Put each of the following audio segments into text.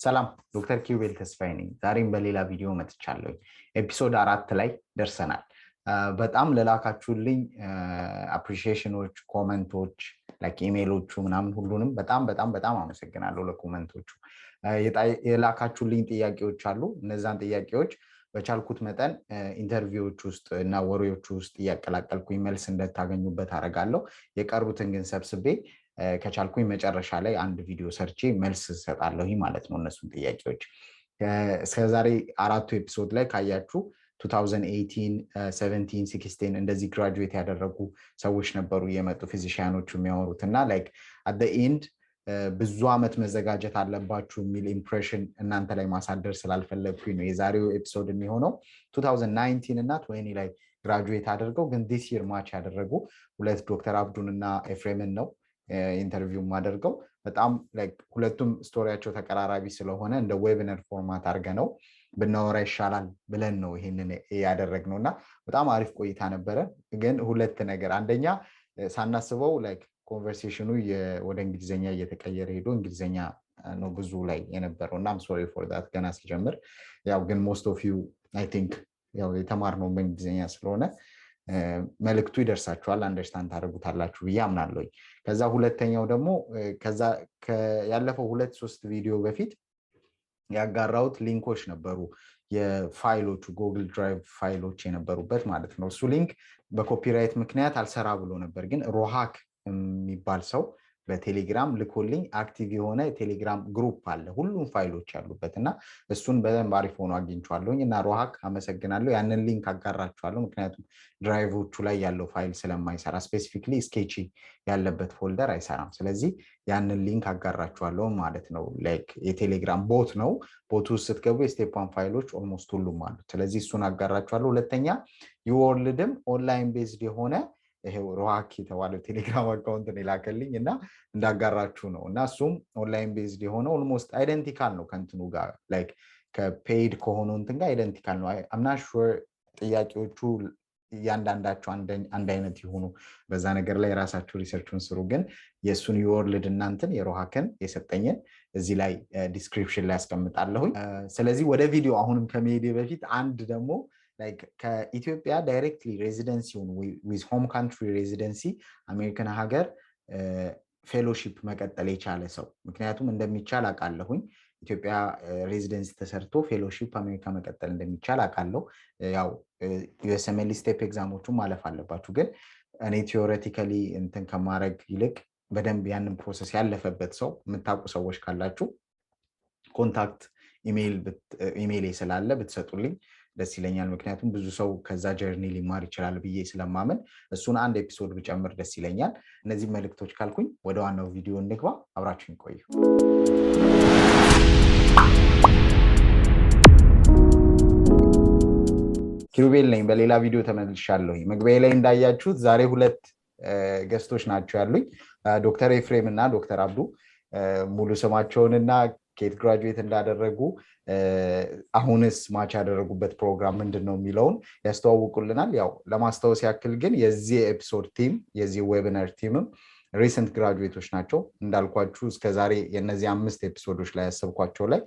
ሰላም ዶክተር ኪሩቤል ተስፋዬ ነኝ። ዛሬም በሌላ ቪዲዮ መጥቻለሁ። ኤፒሶድ 4 ላይ ደርሰናል። በጣም ለላካችሁልኝ አፕሪሺዬሽኖች፣ ኮሜንቶች፣ ላይክ ኢሜይሎቹ ምናምን ሁሉንም በጣም አመሰግናለሁ ለኮሜንቶቹ። የላካችሁልኝ ጥያቄዎች አሉ። እነዛን ጥያቄዎች በቻልኩት መጠን ኢንተርቪዎች ውስጥ እና ወሬዎች ውስጥ ያቀላቀልኩኝ መልስ እንደታገኙበት አደርጋለሁ። የቀሩትን ግን ሰብስቤ ከቻልኩኝ መጨረሻ ላይ አንድ ቪዲዮ ሰርቼ መልስ ሰጣለሁ ማለት ነው እነሱን ጥያቄዎች። እስከዛሬ አራቱ ኤፒሶድ ላይ ካያችሁ 2018 17 16 እንደዚህ ግራጁዌት ያደረጉ ሰዎች ነበሩ የመጡ ፊዚሺያኖቹ የሚያወሩትና ላይክ አት ዘ ኤንድ ብዙ አመት መዘጋጀት አለባችሁ የሚል ኢምፕሬሽን እናንተ ላይ ማሳደር ስላልፈለግኩኝ ነው የዛሬው ኤፒሶድ የሚሆነው 2019 እና 20 ላይ ግራጁዌት አድርገው ግን this year ማች ያደረጉ ሁለት ዶክተር አብዱንና ኤፍሬምን ነው ኢንተርቪው ማደርገው። በጣም ላይክ ሁለቱም ስቶሪያቸው ተቀራራቢ ስለሆነ እንደ ዌቢናር ፎርማት አድርገነው ብናወራ ይሻላል ብለን ነው ይሄንን ያደረግነውና በጣም አሪፍ ቆይታ ነበረ። ግን ሁለት ነገር፣ አንደኛ ሳናስበው ላይክ ኮንቨርሴሽኑ ወደ እንግሊዘኛ እየተቀየረ ሄዶ እንግሊዘኛ ነው ብዙ ላይ የነበረውና I'm sorry for that ገና ሲጀምር። ያው ግን most of you I think ያው የተማርነው በእንግሊዘኛ ስለሆነ መልእክቱ ይደርሳችኋል፣ አንደርስታንድ ታደርጉታላችሁ ብዬ አምናለሁ። ከዛ ሁለተኛው ደግሞ ከዛ ያለፈው 2-3 ቪዲዮ በፊት ያጋራውት ሊንኮች ነበሩ፣ የፋይሎቹ ጉግል ድራይቭ ፋይሎች የነበሩበት ማለት ነው። እሱ ሊንክ በኮፒራይት ምክንያት አልሰራ ብሎ ነበር፣ ግን ሮሃክ የሚባል ሰው በቴሌግራም ልኮልኝ አክቲቭ የሆነ ቴሌግራም ግሩፕ አለ ሁሉም ፋይሎች ያሉበት እና እሱን በደንብ አሪፍ ሆኖ አግኝቻለሁኝ እና ሮሃክ አመሰግናለሁ። ያንን ሊንክ አጋራችኋለሁ፣ ምክንያቱም ድራይቮቹ ላይ ያለው ፋይል ስለማይሰራ ስፔሲፊክሊ ስኬቺ ያለበት ፎልደር አይሰራም። ስለዚህ ያንን ሊንክ አጋራችኋለሁ ማለት ነው። ላይክ የቴሌግራም ቦት ነው። ቦቱ ስትገቡ የስቴፕ 1 ፋይሎች ኦልሞስት ሁሉም አሉ። ስለዚህ እሱን አጋራችኋለሁ። ሁለተኛ ዩወርልድም ኦንላይን ቤዝድ የሆነ ይሄው ሮሃክ የተባለው ቴሌግራም አካውንት ነው ላከልኝ እና እንዳጋራችሁ ነው እና እሱም ኦንላይን ቤዝድ የሆነ ኦልሞስት አይደንቲካል ነው ከእንትኑ ጋር ላይክ ከፔይድ ከሆነው እንትን ጋር አይደንቲካል ነው። I'm not sure ጥያቄዎቹ ያንዳንዳቸው አንድ አይነት ይሆኑ፣ በዛ ነገር ላይ ራሳችሁ ሪሰርቹን ስሩ። ግን የሱን ዩወርልድ እናንተን የሮሃክን የሰጠኝን እዚህ ላይ ዲስክሪፕሽን ላይ አስቀምጣለሁኝ። ስለዚህ ወደ ቪዲዮ አሁንም ከመሄዴ በፊት አንድ ደግሞ like ከኢትዮጵያ ዳይሬክትሊ ሬዚደንሲውን with home country residency አሜሪካን ሀገር ፌሎሺፕ መቀጠል የቻለ ሰው፣ ምክንያቱም እንደሚቻል አውቃለሁኝ ኢትዮጵያ ሬዚደንሲ ተሰርቶ ፌሎሺፕ አሜሪካ መቀጠል እንደሚቻል አውቃለሁ። ያው USMLE ስቴፕ ኤግዛሞቹን ማለፍ አለባችሁ፣ ግን እኔ ቲዮሬቲካሊ እንትን ከማድረግ ይልቅ በደንብ ያንን ፕሮሰስ ያለፈበት ሰው የምታውቁ ሰዎች ካላችሁ ኮንታክት ኢሜይል ስላለ ብትሰጡልኝ ደስ ይለኛል። ምክንያቱም ብዙ ሰው ከዛ ጀርኒ ሊማር ይችላል ብዬ ስለማመን እሱን አንድ ኤፒሶድ ብጨምር ደስ ይለኛል። እነዚህ መልእክቶች ካልኩኝ ወደ ዋናው ቪዲዮ እንግባ፣ አብራችሁን ቆዩ። ኪሩቤል ነኝ፣ በሌላ ቪዲዮ ተመልሻለሁ። መግቢያ ላይ እንዳያችሁት ዛሬ ሁለት ገስቶች ናቸው ያሉኝ፣ ዶክተር ኤፍሬም እና ዶክተር አብዱ። ሙሉ ስማቸውንና ኬት ግራጁዌት እንዳደረጉ አሁንስ ማች ያደረጉበት ፕሮግራም ምንድነው የሚለውን ያስተዋውቁልናል። ያው ለማስታወስ ያክል ግን የዚህ ኤፒሶድ ቲም የዚህ ዌቢናር ቲምም ሪሰንት ግራጁዌቶች ናቸው። እንዳልኳችሁ እስከዛሬ የነዚህ 5 ኤፒሶዶች ላይ ያሰብኳቸው ላይ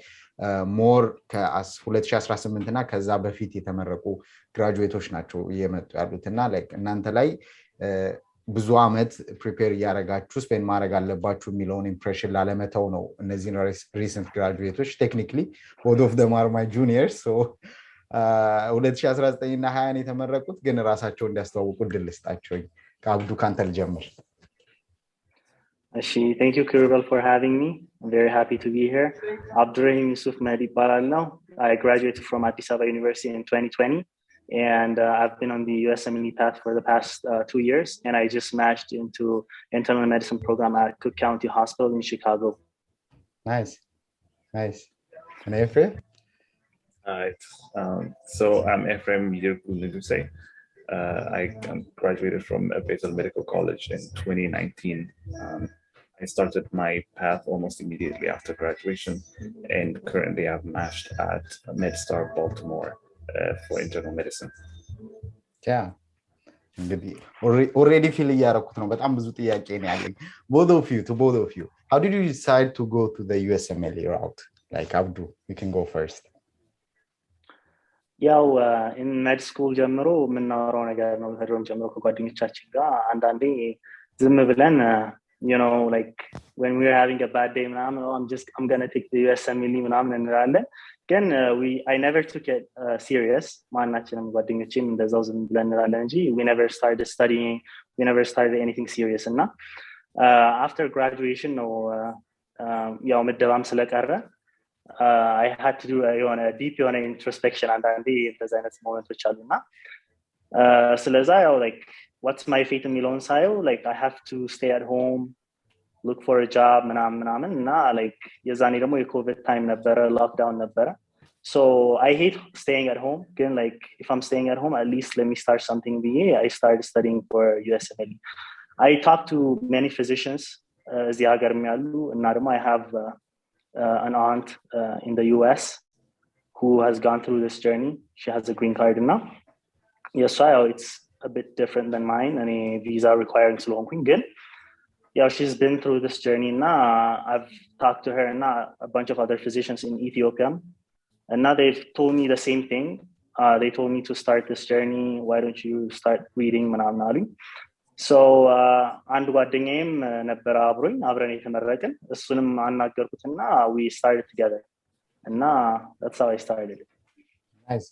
ሞር ከ2018 እና ከዛ በፊት የተመረቁ ግራጁዌቶች ናቸው እየመጡ ያሉትና ላይክ እናንተ ላይ ብዙ አመት ፕሪፔር ያደረጋችሁ ስፔን ማድረግ አለባችሁ የሚለውን ኢምፕሬሽን ላለመተው ነው እነዚህን ሪሰንት ግራጁዌቶች ቴክኒካሊ both of them are my juniors so 2019 እና 20 የተመረቁት ግን ራሳቸው እንዲያስተዋውቁ እድል ልስጣቸውኝ። ከአብዱ ካንተ ልጀምር። Thank you ኪሩቤል for having me. I'm very happy to be here. Abdulrahim Yusuf ይባላለሁ. I graduated from Addis Ababa University in 2020 and I've been on the USMLE path for the past 2 years, and I just matched into internal medicine program at Cook County Hospital in Chicago. Nice. And Ephrem? So I'm Ephrem Yirgu. I graduated from Bethel Medical College in 2019. I started my path almost immediately after graduation, and currently I've matched at MedStar Baltimore for internal medicine. Yeah. እንግዲህ already feel እያደረኩት ነው። በጣም ብዙ ጥያቄ ነው ያለኝ both of you. How did you decide to go to the USMLE route? Like Abdu, you can go first. ያው in med school ጀምሮ የምናወራው ነገር ነው ከድሮም ጀምሮ ከጓደኞቻችን ጋር አንዳንዴ ዝም ብለን you know like when we are having a bad day ምናምን I'm going to take the USMLE ምናምን እንላለን ግን I never took it serious ማናችንም ጓደኞቼም እንደዛው ዝም ብለን እንላለን እንጂ we never started studying, we never started anything serious እና after graduation ነው ያው ምደባም ስለቀረ I had to do a deep introspection and እንደዛ አይነት ሞመንቶች አሉና ስለዛ ያው like what's my fate የሚለውን ሳየው like I have to stay at home, look for a job ምናምን እና like የዛኔ ደግሞ የኮቪድ ታይም ነበረ, ሎክዳውን ነበረ. So I hate staying at home. Again, like if I'm staying at home, at least let me start something. I started studying for USMLE. I talked to many physicians. እዚህ ሀገር ያሉ እና ደግሞ I have an aunt in the US who has gone through this journey. She has a green card now. Yes, so it's a bit different than mine. And a visa requiring ስለሆንኩኝ ግን yeah, she's been through this journey now. I've talked to her and a bunch of other physicians in Ethiopia. And now they've told me the same thing. They told me to start this journey. Why don't you start reading Manamnali? So አንድ ጓደኛዬም ነበር አብረን የተመረቅን እሱንም አናገርኩትና we started together. And that's how I started. Nice.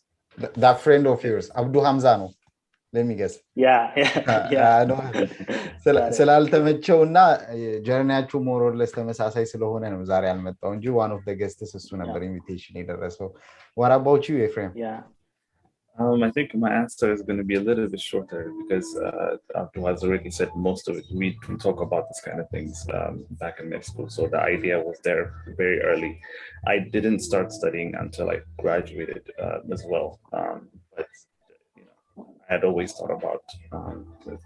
That friend of yours, Abdu Hamza no? Let me guess. Yeah. ስላልተመቸውና ጀርኒያችሁ ሞር ኦር ለስ ተመሳሳይ ስለሆነ ነው ዛሬ ያልመጣው እንጂ one of the guests እሱ ነበር invitation የደረሰው. What about you, Ephrem? Yeah. I think my answer is going to be a little bit shorter because Abdu has already said most of it. We talk about this kind of things back in med school, so the idea was there very early. I didn't start studying until I graduated as well, but I had always thought about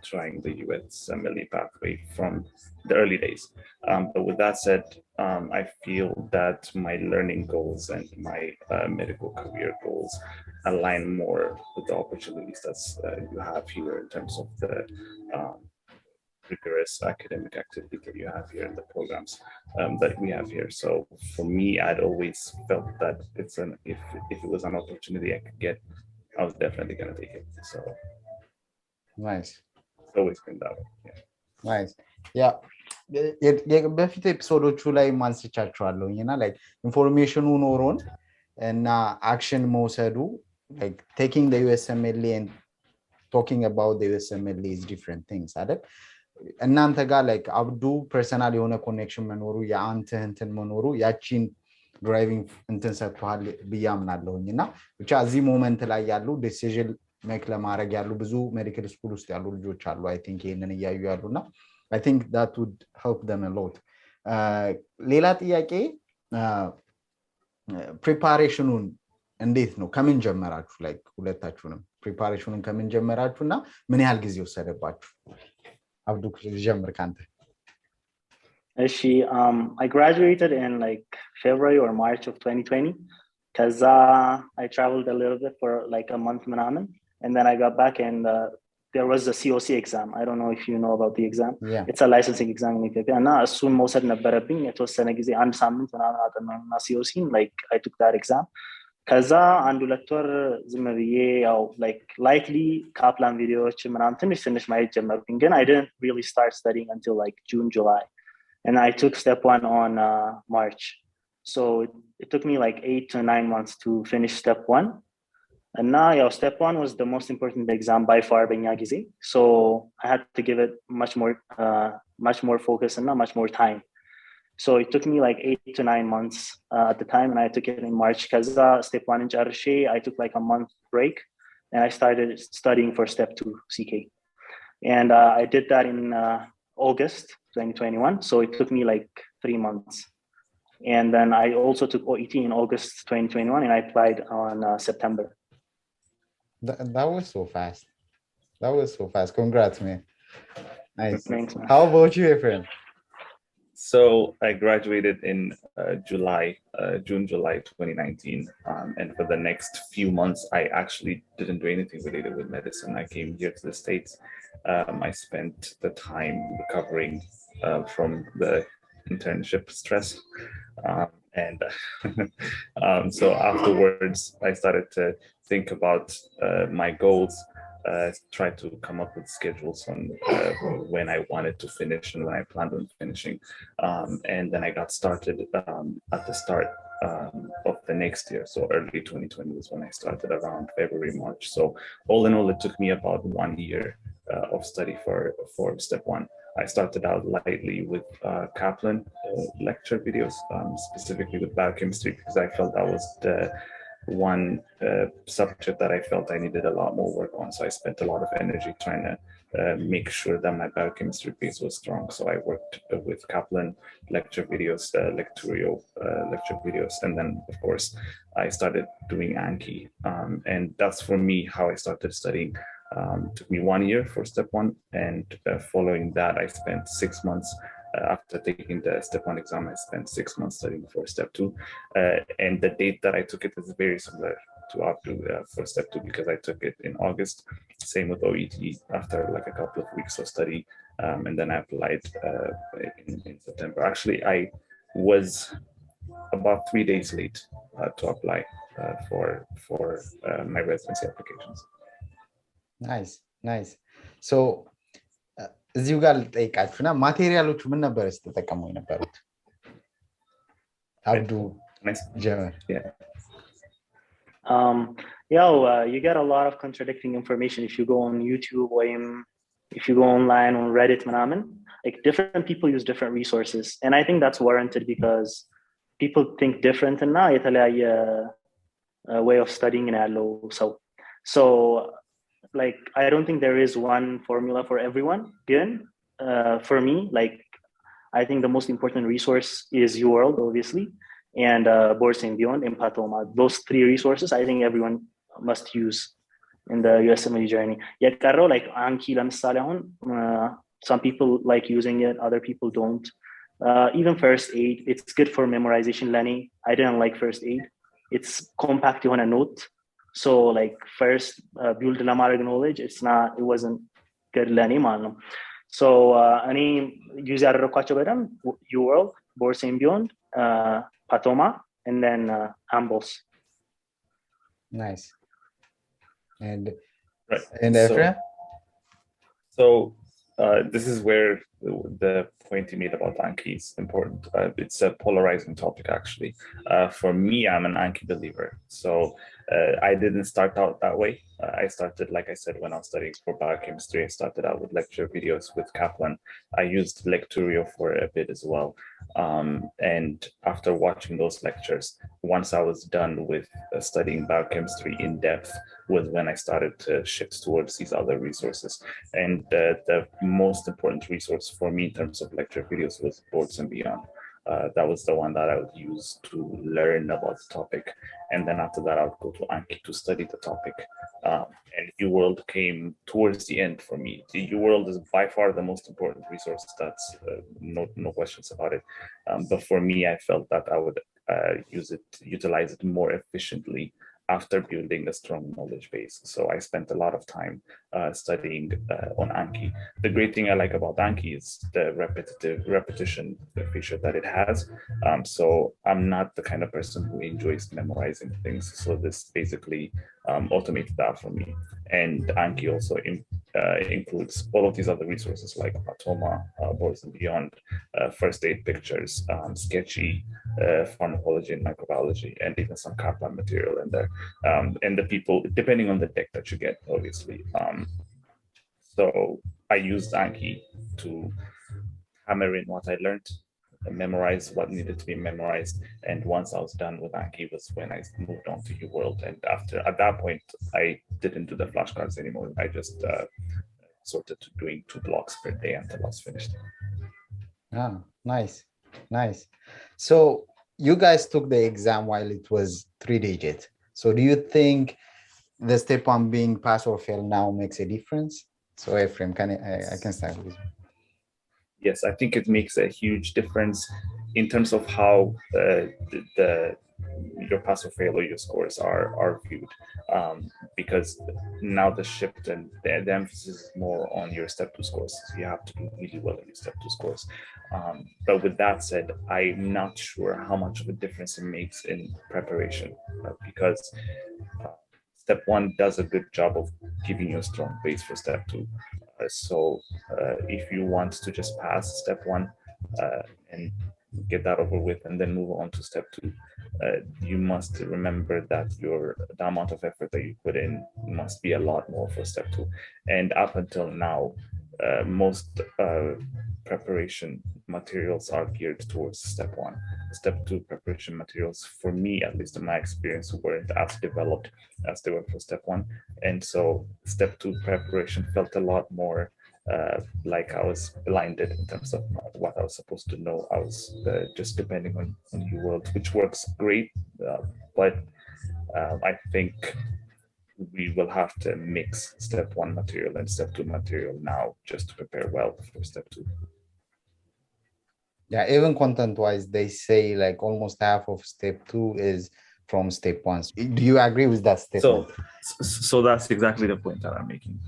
trying the USMLE pathway from the early days. But with that said, I feel that my learning goals and my medical career goals align more with the opportunities that you have here in terms of the rigorous academic activity that you have here in the programs that we have here. So for me, I'd always felt that if it was an opportunity I could get, I was definitely going to take it. So nice. It's always been that way. Yeah. Nice. Yeah. በፊት ኤፒሶዶቹ ላይ ማንስቻቸዋለሁኝና like ኢንፎርሜሽኑ ኖሮን እና አክሽን መውሰዱ like taking the USMLE and talking about the USMLE is different things አይደል እናንተ ጋር like አብዱ ፐርሰናል የሆነ ኮኔክሽን መኖሩ የአንተ እንትን መኖሩ ያቺን ድራይቪንግ እንትን ሰጥቷል ብያምናለሁኝና ብቻ እዚህ ሞመንት ላይ ያሉ ዲሲዥን ሜክ ለማድረግ ያሉ ብዙ ሜዲካል ስኩል ውስጥ ያሉ ልጆች አሉ I think ይሄንን ያዩ ያሉና I think that would help them a lot. ሌላ ጥያቄ ፕሪፓሬሽኑን እንዴት ነው ከምን ጀመራችሁ like ሁለታችሁንም ፕሪፓሬሽኑን ከምን ጀመራችሁና ምን ያህል ጊዜ ወሰደባችሁ አብዱ ጀምር ካንተ I graduated in like February or March of 2020 cuz I traveled a little bit for like a month ምናምን and then I got back and there was a COC exam. I don't know if you know about the exam. Yeah. It's a licensing exam in Ethiopia. እና እሱን መውሰድ ነበረብኝ የተወሰነ ጊዜ አንድ ሳምንት ምናምን አጠናና COC like I took that exam. ከዛ አንድ ሁለት ወር ዝም ብዬ ያው like lightly ካፕላን ቪዲዮዎች ምናምን ትንሽ ማየት ጀመርኩኝ ግን I didn't really start studying until like June, July. And I took step 1 on March. So it took me like 8 to 9 months to finish step 1. And now step 1 was the most important exam by far በእኛ ጊዜ. So I had to give it much more focus and much more time. So it took me like 8 to 9 months at the time and I took it in March cuz step 1 in ጨርሼ I took like a month break and I started studying for step 2 CK. And I did that in August 2021. So it took me like 3 months. And then I also took OET in August 2021 and I applied on September. That was so fast. Congrats, man. Nice. Thanks, man. How about you, Ephrem? So I graduated in June, July 2019. And for the next few months, I actually didn't do anything related with medicine. I came here to the States. I spent the time recovering from the internship stress. And so afterwards, I started to think about my goals, try to come up with schedules on when I wanted to finish and when I planned on finishing. And then I got started at the start of the next year. So early 2020 was when I started, around February, March. So all in all, it took me about 1 year of study for step one. I started out lightly with Kaplan lecture videos, specifically with biochemistry, because I felt that was the one subject that I felt I needed a lot more work on. So I spent a lot of energy trying to make sure that my biochemistry base was strong. So I worked with Kaplan lecture videos, lecturio lecture videos, and then of course I started doing Anki, and that's for me how I started studying. Took me 1 year for step one, and following that I spent 6 months. After taking the step one exam, I spent 6 months studying for step two, and the date that I took it is very similar to Abdu for step two, because I took it in August. Same with OET, after like a couple of weeks of study, and then I applied in September. Actually, I was about 3 days late to apply for my residency applications. ናይስ ሶ እዚሁ ጋር ልጠይቃችሁና ማቴሪያሎቹ ምን ነበር ስትጠቀሙ የነበሩት? አብዱ ጀመር። You get a lot of contradicting information if you go on YouTube or if you go online on Reddit ምናምን, like different people use different resources, and I think that's warranted because people think different እና የተለያየ way of studying ያለው ሰው. So like I don't think there is one formula for everyone. Again, for me, like I think the most important resource is Uworld, obviously, and Boards and Beyond and Pathoma. Those three resources I think everyone must use in the USMLE journey. Yet like Anki ለምሳሌ አሁን some people like using it, other people don't. Even first aid, it's good for memorization learning. I didn't like first aid. It's compact on a note. So like first build lamarig knowledge, it wasn't good learning man. So any use ያደረኳቸው በደም Uworld, Boards and Beyond, Pathoma, and then Ambles. Nice. And Ephrem? So this is where the point you made about Anki is important. It's a polarizing topic, actually. For me, I'm an Anki believer. So I didn't start out that way. I started, like I said, when I was studying for biochemistry, I started out with lecture videos with Kaplan. I used Lecturio for a bit as well. And after watching those lectures, once I was done with studying biochemistry in depth, was when I started to shift towards these other resources. And the most important resource for me in terms of lecture videos was Boards and Beyond. That was the one that I would use to learn about the topic. And then after that, I would go to Anki to study the topic. And Uworld came towards the end for me. The Uworld is by far the most important resource. That's no questions about it. But for me, I felt that I would utilize it more efficiently after building a strong knowledge base. So I spent a lot of time studying on Anki. The great thing I like about Anki is the repetition feature that it has. So I'm not the kind of person who enjoys memorizing things. So this basically automated that for me. And Anki also includes all of these other resources like Pathoma, Boards and Beyond, first aid pictures, sketchy, pharmacology and microbiology, and even some Kaplan material in there. And the people, depending on the deck that you get, obviously. So I used Anki to hammer in what I learned, memorize what needed to be memorized. And once I was done with Anki was when I moved on to Uworld. And at that point, I didn't do the flashcards anymore. I just sorted to doing 2 blocks per day until I was finished. Ah, nice. So you guys took the exam while it was 3 digit. So do you think the step one being pass or fail now makes a difference? So Ephrem, I can start with you. Yes, I think it makes a huge difference in terms of how your pass or fail or your scores are viewed, because now the shift and the emphasis is more on your step 2 scores. So you have to do really well in your step 2 scores. But with that said, I'm not sure how much of a difference it makes in preparation, because step one does a good job of giving you a strong base for step two. So if you want to just pass step one and get that over with and then move on to step two, you must remember that the amount of effort that you put in must be a lot more for step two. And up until now, most preparation materials are geared towards step one. Step two preparation materials, for me, at least in my experience, weren't as developed as they were for step one. And so step two preparation felt a lot more like I was blinded in terms of what I was supposed to know. I was just depending on Uworld, which works great, but I think we will have to mix step one material and step two material now just to prepare well for step two. Yeah, even content-wise, they say like almost half of step two is from step one. Do you agree with that statement? So that's exactly the point that I'm making.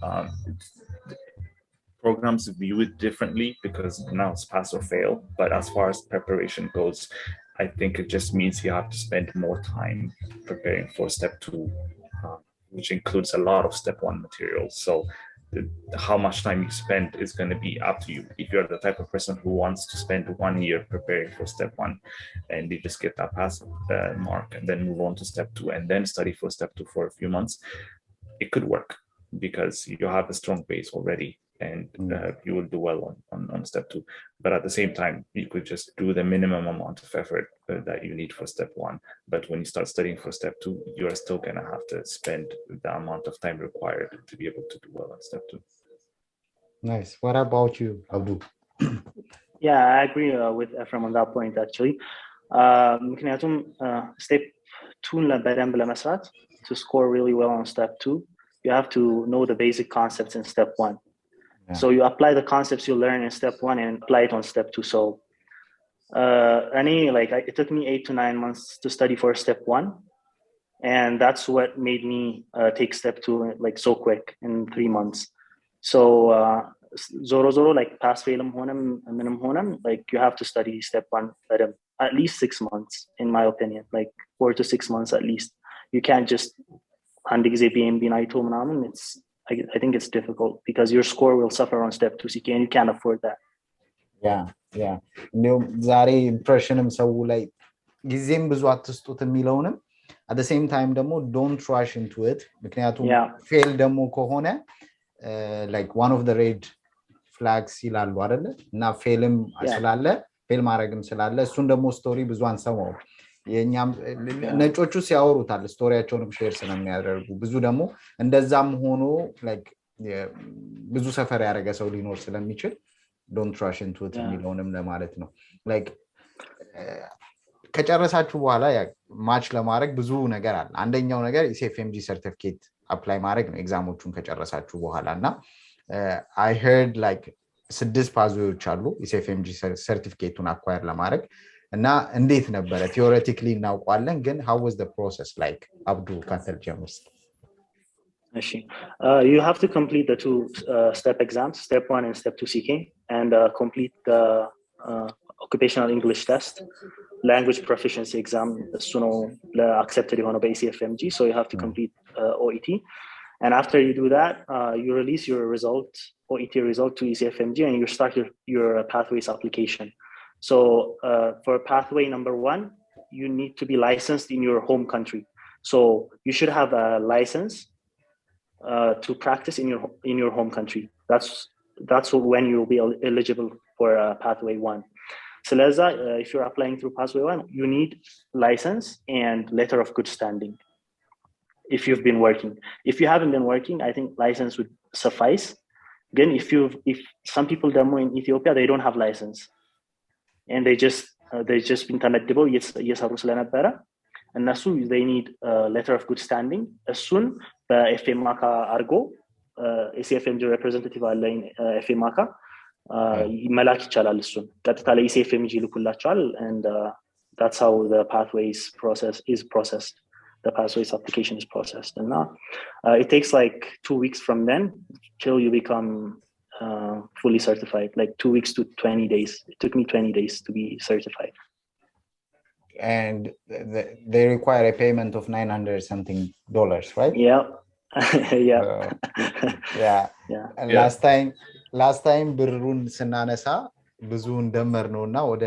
Programs view it differently because now it's pass or fail. But as far as preparation goes, I think it just means you have to spend more time preparing for step two, which includes a lot of step one materials. So how much time you spend is going to be up to you. If you're the type of person who wants to spend 1 year preparing for step one and you just get that pass mark and then move on to step two and then study for step two for a few months, it could work because you have a strong base already and you will do well on step two. But at the same time, you could just do the minimum amount of effort that you need for step one. But when you start studying for step two, you're still going to have to spend the amount of time required to be able to do well on step two. Nice. What about you, Abdul? Yeah, I agree with Ephrem on that point actually. ምክንያቱም step 2 በደንብ ለመስራት to score really well on step 2, you have to know the basic concepts in step 1. Yeah. So you apply the concepts you learn in step 1 and apply it on step 2. So it took me 8 to 9 months to study for step 1, and that's what made me take step 2 like so quick in 3 months. So zoro like pass failum honam minimum honam, like you have to study step 1 at least 6 months, in my opinion, like 4 to 6 months at least. You can't just I think it's difficult because your score will suffer on step 2 CK and you can't afford that. Yeah. እንዲሁም ዛሬ ኢምፕሬሽንም ሰው ላይ ጊዜም ብዙ አትስጡት የሚለውንም at the same time ደግሞ don't rush into it ምክንያቱም ፌል ደግሞ ከሆነ like one of the red flags ይላሉ አይደለ እና ፌልም ስላለ ፌል ማድረግም ስላለ እሱን ደግሞ ስቶሪ ብዙ አንሰማው የኛም ነጮቹ ሲያወሩታል ስቶሪያቸውንም ሼር ስለሚያደርጉ ብዙ ደግሞ እንደዛም ሆኖ like ብዙ ሰፈር ያደረገ ሰው ሊኖር ስለሚችል don't rush into it የሚለውንም ለማለት ነው like ከጨረሳችሁ በኋላ ማች ለማድረግ ብዙ ነገር አለ አንደኛው ነገር USMLE ሰርቲፊኬት አፕላይ ማድረግ ነው ኤግዛሞቹን ከጨረሳችሁ በኋላና I heard like 6 ፓዝዌዎች አሉ USMLE ሰርቲፊኬቱን አኳየር ለማድረግ እና እንዴት ነበር theoretically እናውቃለን ግን how was the process like Abdul ካንተል ጀምርስ you have to complete the 2 step exams, step 1 and step 2 CK, and complete the occupational English test, language proficiency exam, accepted by ECFMG, so you have to complete OET. And after you do that, you release your result, OET result to ECFMG, and you start your pathways application. So for pathway number 1, you need to be licensed in your home country. So you should have a license to practice in your home country. That's when you'll be eligible for pathway 1. So if you're applying through pathway 1, you need license and letter of good standing. If you've been working, if you haven't been working, I think license would suffice. Again, if some people demo in Ethiopia, they don't have license, and they just been ተመድበው እየሰሩ ስለነበረ እነሱ they need a letter of good standing. እሱን በኤፍኤምአካ አርጎ ኤሲኤፍኤምጂ ሪፕሬዘንታቲቭ አለኝ ኤፍኤምአካ መላክ ይቻላል እሱን ቀጥታ ለኢሲኤፍኤምጂ ልኩላቸዋል and that's how the pathways process is processed. The pathways application is processed and it takes like 2 weeks from then till you become fully certified, like 2 weeks to 20 days. It took me 20 days to be certified. And they require a payment of $900 something, right? Yeah. Yeah. Yeah. And last time ብሩን ስናነሳ ብዙ እንደመር ነውና ወደ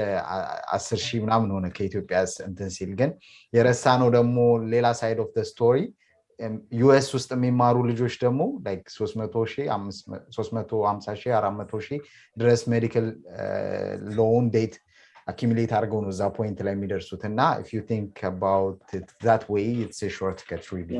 10,000 ምናምን ሆነ ከኢትዮጵያ እንትን ሲል ግን የረሳነው ደግሞ ሌላ ሳይድ ኦፍ ዘ ስቶሪ ዩኤስ ውስጥ የሚማሩ ልጆች ደግሞ like 300,000 350,000 400,000 ድረስ ሜዲካል ሎን ዴት accumulate አድርገው ነው እዛ ፖይንት ላይ የሚደርሱት እና if you think about it that way it's a shortcut really.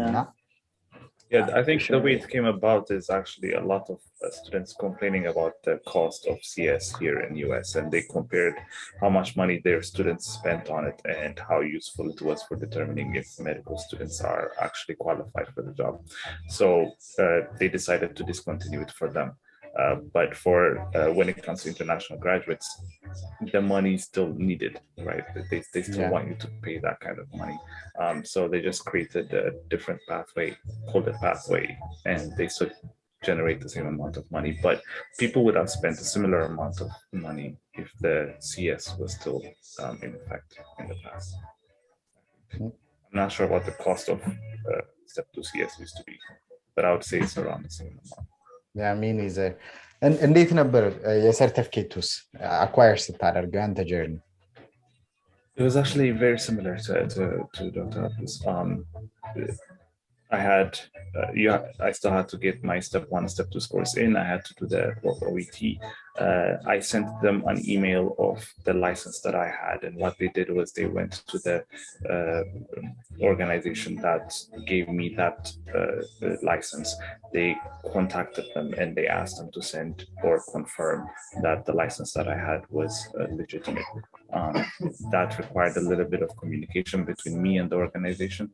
Yeah, I think the way it came about is actually a lot of students complaining about the cost of CS here in US, and they compared how much money their students spent on it and how useful it was for determining if medical students are actually qualified for the job. So they decided to discontinue it for them. But for when it comes to international graduates, the money is still needed, right? They still want you to pay that kind of money. So they just created a different pathway, called it pathway, and they still generate the same amount of money. But people would have spent a similar amount of money if the CS was still in effect in the past. I'm not sure what the cost of step 2 CS used to be, but I would say it's around the same amount. Yeah, I mean is እንዴት ነበር የሰርቲፊኬቱስ አኳየር ስታደርገው አንተ ጀርኒ? It was actually very similar to Dr. Abdus. I still had to get my step 1, step 2 scores in. I had to do the OET. I sent them an email of the license that I had, and what they did was they went to the organization that gave me that license. They contacted them and they asked them to send or confirm that the license that I had was legitimate. That required a little bit of communication between me and the organization,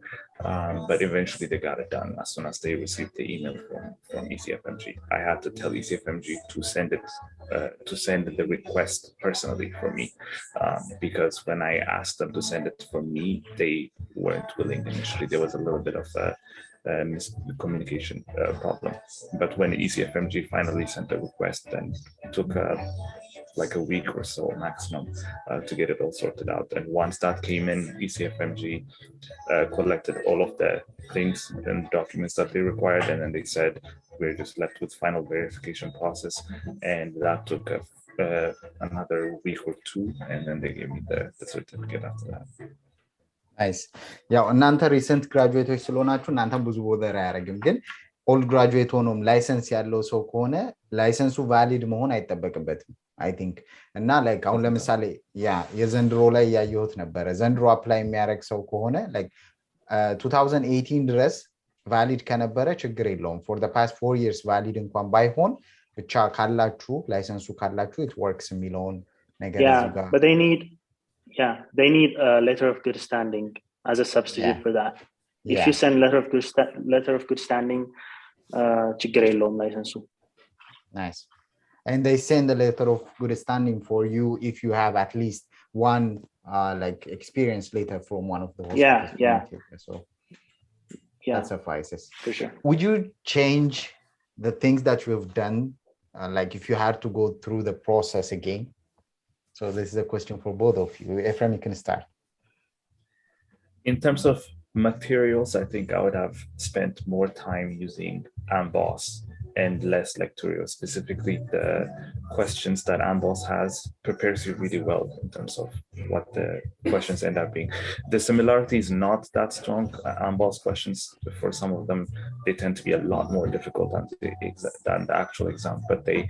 but eventually they got it done as soon as they received the email from ECFMG. I had to tell ECFMG to send the request personally for me, because when I asked them to send it for me, they weren't willing initially. There was a little bit of a miscommunication problem. But when ECFMG finally sent a request, then it took like a week or so maximum to get it all sorted out. And once that came in, ECFMG collected all of the things and documents that they required, and then they said we're just left with final verification process, and that took another week or 2, and then they gave me the certificate after that. Nice. ያው እናንተ ሪሰንት ግራጁዌቶች ስለሆናችሁ እናንተ ብዙ ቦደር አያረግም ግን ኦልድ ግራጁዌት ሆኖም ላይሰንስ ያለው ሰው ከሆነ ላይሰንሱ ቫሊድ መሆን አይተበቅበትም I think እና ላይክ አሁን ለምሳሌ የዘንድሮ ላይ ያየሁት ነበር ዘንድሮ አፕላይ የሚያረግ ሰው ከሆነ ላይክ 2018 ድረስ ቫሊድ ከነበረ ችግር የለውም for the past 4 years ቫሊድ እንኳን ባይሆን ብቻ ካላችሁ ላይሰንሱ ካላችሁ it works የሚለውን ነገር እዚህ ጋር but they need a letter of good standing as a substitute for that. If you send letter of good standing ችግር የለውም ላይሰንሱ. Nice. And they send a letter of good standing for you if you have at least one like experience letter from one of the hospitals. So that suffices. For sure. Would you change the things that you have done, like if you had to go through the process again? So this is a question for both of you. Ephrem, you can start. In terms of materials, I think I would have spent more time using Amboss and less lectorial. Specifically, the questions that Amboss has prepares you really well in terms of what the questions end up being. The similarity is not that strong. Amboss questions, for some of them, they tend to be a lot more difficult than the actual exam, but they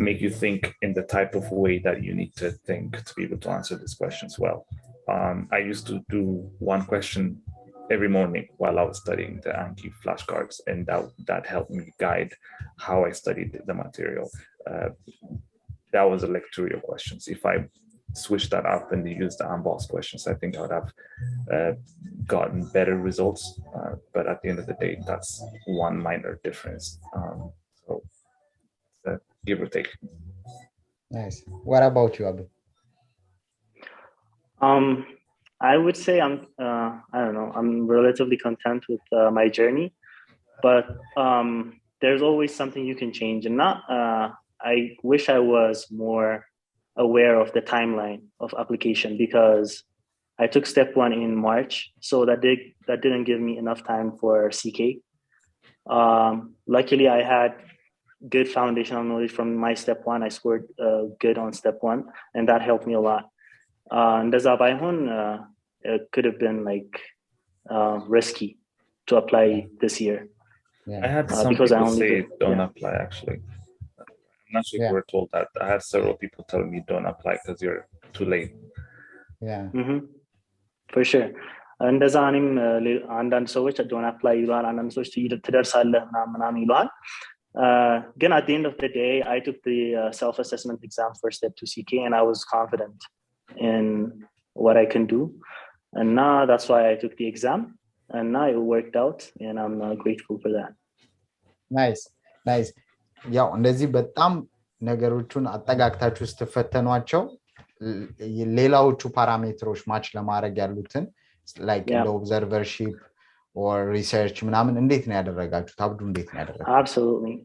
make you think in the type of way that you need to think to be able to answer these questions well. I used to do one question every morning while I was studying the Anki flashcards, and that helped me guide how I studied the material. That was a lectorial questions. If I switched that up and used the Amboss questions, I think I would have gotten better results. But at the end of the day, that's one minor difference. So give or take. Nice. What about you, Abu? I would say I don't know, I'm relatively content with my journey, but there's always something you can change, and I wish I was more aware of the timeline of application, because I took step 1 in March, so that didn't give me enough time for CK. Luckily, I had good foundational knowledge from my step 1. I scored good on step 1, and that helped me a lot. And it could have been like risky to apply this year. I had some people say don't apply, actually. I'm not sure if we're told that. I had several people telling me don't apply because you're too late. For sure. እንደዛ እኔም አንዳንድ ሰዎች don't apply ይሏል፣ አንዳንድ ሰዎች ትደርሳለህ ምናምን ይሏል። Again, at the end of the day, I took the self-assessment exam for step 2 CK, and I was confident in what I can do. And now that's why I took the exam, and now it worked out, and I'm grateful for that. Nice. ያው እንደዚህ በጣም ነገሮቹን አጠጋግታችሁ ስትፈተኗቸው ሌላዎቹ ፓራሜትሮች ማች ለማድረግ ያሉትን like the observership or research ምናምን እንዴት ነው ያደረጋችሁት? አብዱ እንዴት ነው ያደረጋችሁት? Absolutely.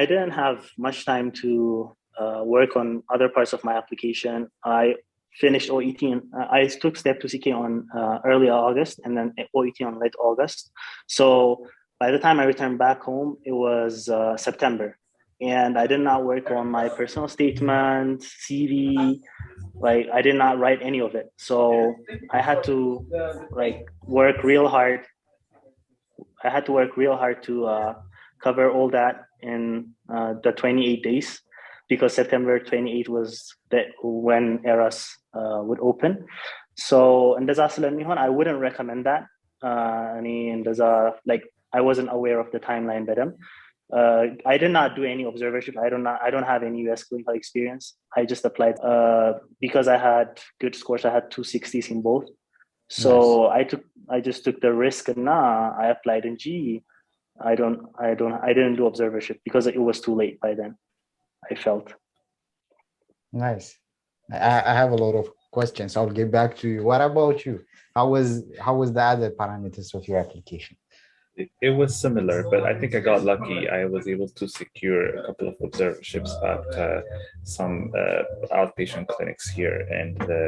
I didn't have much time to work on other parts of my application. I finished OET and I took step 2 CK on early August, and then OET on late August. So by the time I returned back home, it was September, and I did not work on my personal statement, CV. Like, I did not write any of it. So I had to work real hard. I had to work real hard to cover all that in the 28 days, because September 28 was when ERAS would open. So I wouldn't recommend that. I wasn't aware of the timeline better. I did not do any observership. I don't have any US clinical experience. I just applied because I had good scores. I had 260s in both. So nice. I just took the risk, and I applied in G. I didn't do observership because it was too late by then, I felt. Nice. I have a lot of questions. I'll get back to you. What about you? How was the other parameters of your application? It was similar, but I think I got lucky. I was able to secure a couple of observerships at some outpatient clinics here, and the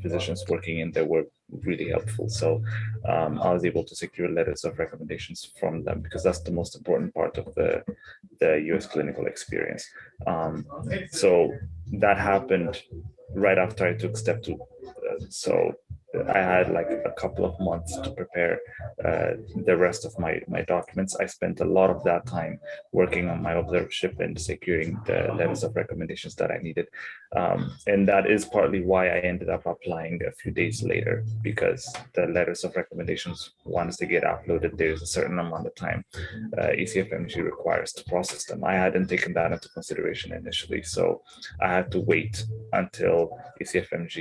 physicians working in there were really helpful. So I was able to secure letters of recommendations from them, because that's the most important part of the US clinical experience. So that happened right after I took step 2. So I had like a couple of months to prepare the rest of my documents. I spent a lot of that time working on my observership and securing the letters of recommendations that I needed. And that is partly why I ended up applying a few days later, because the letters of recommendations, once they get uploaded, there's a certain amount of time ECFMG requires to process them. I hadn't taken that into consideration initially, so I had to wait until ECFMG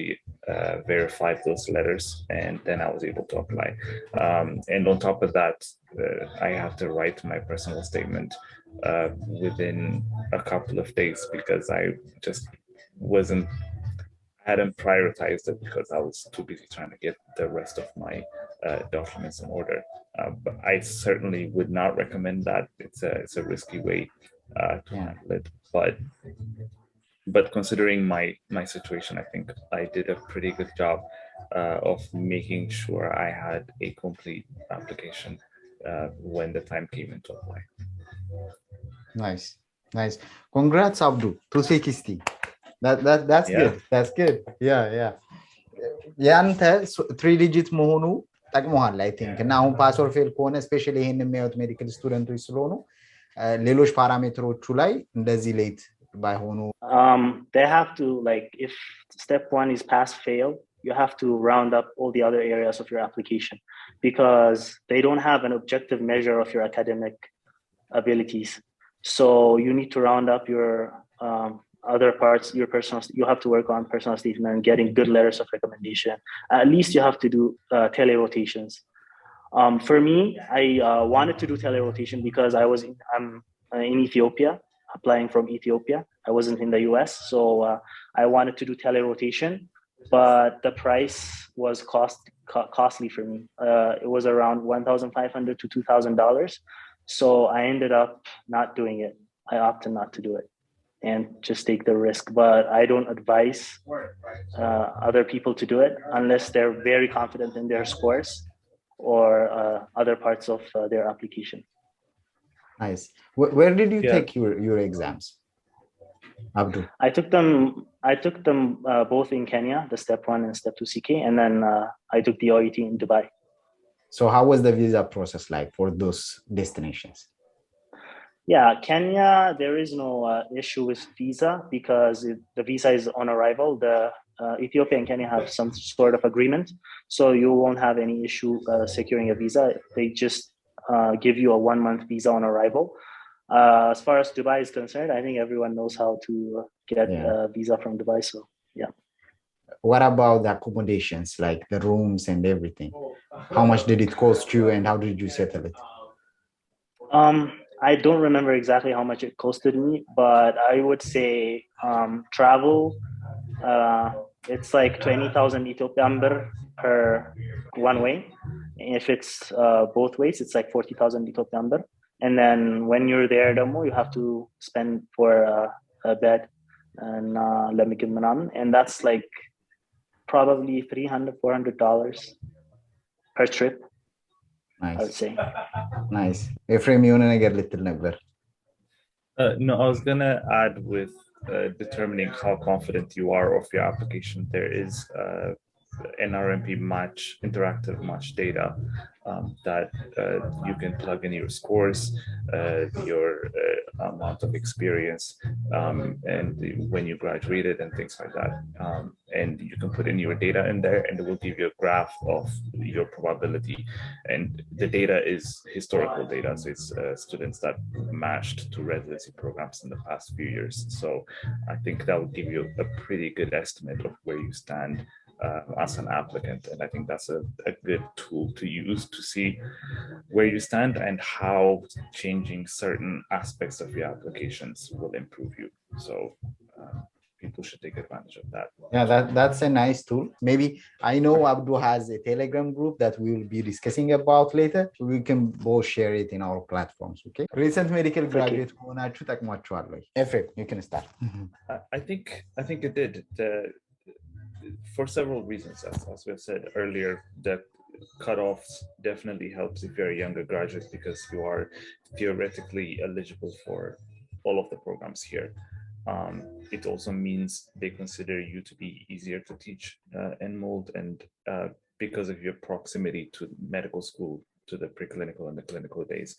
verified those letters, and then I was able to apply. And on top of that, I have to write my personal statement within a couple of days, because I just hadn't prioritized it, because I was too busy trying to get the rest of my documents in order. But I certainly would not recommend that. It's a risky way to handle it. But considering my situation, I think I did a pretty good job of making sure I had a complete application when the time came into apply. Nice. Congrats, Abdu. 260. That's good. That's good. Yeah. ያንተ 3 digit መሆኑ ጠቅሞሃል I think። እና አሁን ፓስ ኦር ፌል ከሆነ ስፔሻሊ ይሄን የሚያዩት ሜዲካል ስቱደንቶች ስለሆኑ ሌሎች ፓራሜትሮቹ ላይ እንደዚህ ሌት ባይሆኑ they have to, like, if step 1 is pass fail, you have to round up all the other areas of your application, because they don't have an objective measure of your academic abilities. So you need to round up your other parts, you have to work on personal statement, getting good letters of recommendation. At least you have to do tele-rotations. For me, I wanted to do tele-rotation because I'm in Ethiopia, applying from Ethiopia. I wasn't in the US, so I wanted to do tele-rotation, but the price was costly for me. It was around $1,500 to $2,000. So I ended up not doing it. I opted not to do it and just take the risk. But I don't advise other people to do it unless they're very confident in their scores or other parts of their application. Nice. Where did you take your exams, Abdul? I took them both in Kenya, the step 1 and step 2 CK, and then I took the OET in Dubai. So how was the visa process like for those destinations? Yeah, Kenya, there is no issue with visa because the visa is on arrival. The Ethiopia and Kenya have some sort of agreement, so you won't have any issue securing a visa. They just give you a 1-month visa on arrival. As far as Dubai is concerned, I think everyone knows how to get a visa from Dubai. So yeah. What about the accommodations, like the rooms and everything? How much did it cost you, and how did you settle it? I don't remember exactly how much it costed me, but I would say travel, it's like 20,000 Ethiopian birr per one way. If it's both ways, it's like 40,000 Ethiopian birr. And then when you're there, you have to spend for a bed and and that's like probably $300-$400 per trip. Nice. I would say. Nice. Ephrem, you want to get a little number? No, I was gonna add with determining how confident you are of your application. There is NRMP match, interactive match data that you can plug in your scores, your amount of experience, and when you graduated and things like that. And you can put in your data in there and it will give you a graph of your probability. And the data is historical data. So it's students that matched to residency programs in the past few years. So I think that will give you a pretty good estimate of where you stand as an applicant. And I think that's a good tool to use to see where you stand and how changing certain aspects of your applications will improve you. So people should take advantage of that. Yeah, that's a nice tool. Maybe I know Abdu has a Telegram group that we will be discussing about later. We can both share it in our platforms. Okay. Recent medical graduate. Ephrem, you can start. I think it did. For several reasons, as we have said earlier, that cutoffs definitely helps if you're a younger graduate because you are theoretically eligible for all of the programs here. It also means they consider you to be easier to teach and mold, and because of your proximity to medical school, to the preclinical and the clinical days,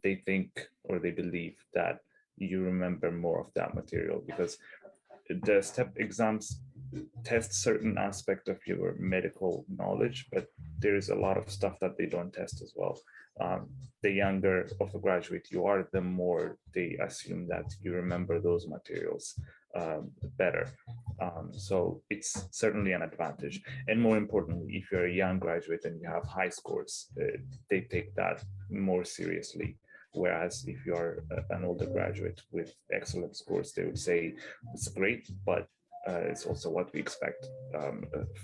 they think or they believe that you remember more of that material because the step exams test certain aspect of your medical knowledge, but there's a lot of stuff that they don't test as well. The younger of a graduate you are, the more they assume that you remember those materials better. So it's certainly an advantage. And more importantly, if you're a young graduate and you have high scores, they take that more seriously. Whereas if you're an older graduate with excellent scores, they would say it's great, but it's also what we expect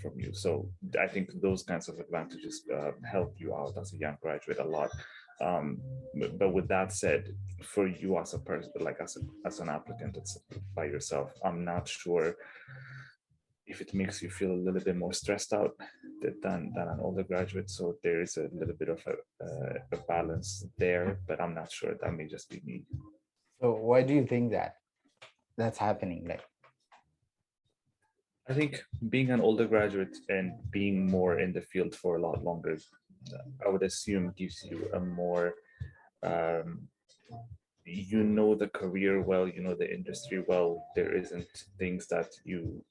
from you. So I think those kinds of advantages help you out as a young graduate a lot. But with that said, for you as a person, like as an applicant, it's by yourself, I'm not sure if it makes you feel a little bit more stressed out than an older graduate. So there is a little bit of a balance there, but I'm not sure. That may just be me. So why do you think that's happening? Like, I think being an older graduate and being more in the field for a lot longer, I would assume gives you a more, you know the career well, you know the industry well. There isn't things that you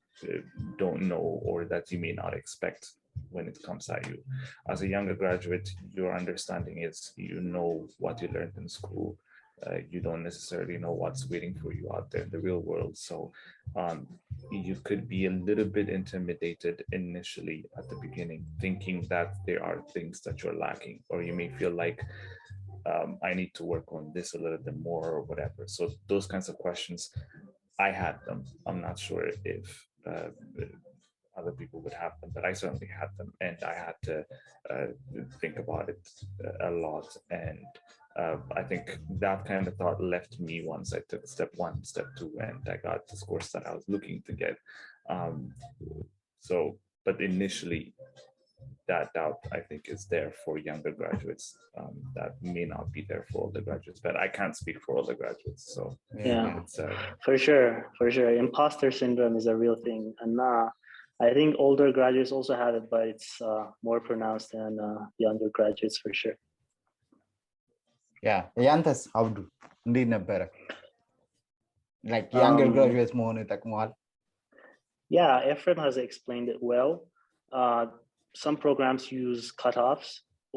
don't know or that you may not expect when it comes at you. As a younger graduate, your understanding is you know what you learned in school. You don't necessarily know what's waiting for you out there in the real world. So you could be a little bit intimidated initially at the beginning, thinking that there are things that you're lacking, or you may feel like I need to work on this a little bit more or whatever. So those kinds of questions, I had them. I'm not sure if other people would have them, but I certainly had them, and I had to think about it a lot and I think that kind of thought left me once I took step 1, step 2, and I got the scores that I was looking to get. But initially, that doubt, I think, is there for younger graduates. That may not be there for older graduates, but I can't speak for older graduates. So yeah, for sure. Imposter syndrome is a real thing. And I think older graduates also have it, but it's more pronounced than younger graduates for sure. Yeah, ያንተስ አብዱ እንዴት ነበረ? Like younger graduates መሆን ይጠቅመዋል? Yeah, Ephrem has explained it well. Some programs use cutoffs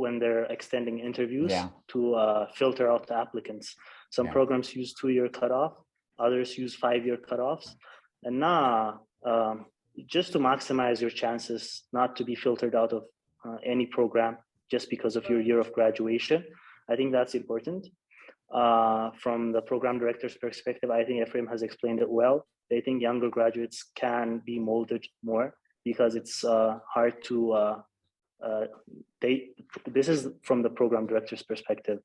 when they're extending interviews to filter out the applicants. Some programs use 2-year cutoff, others use 5-year cutoffs. And just to maximize your chances not to be filtered out of any program just because of your year of graduation, I think that's important. From the program director's perspective, I think Ephrem has explained it well. They think younger graduates can be molded more because it's hard to, this is from the program director's perspective.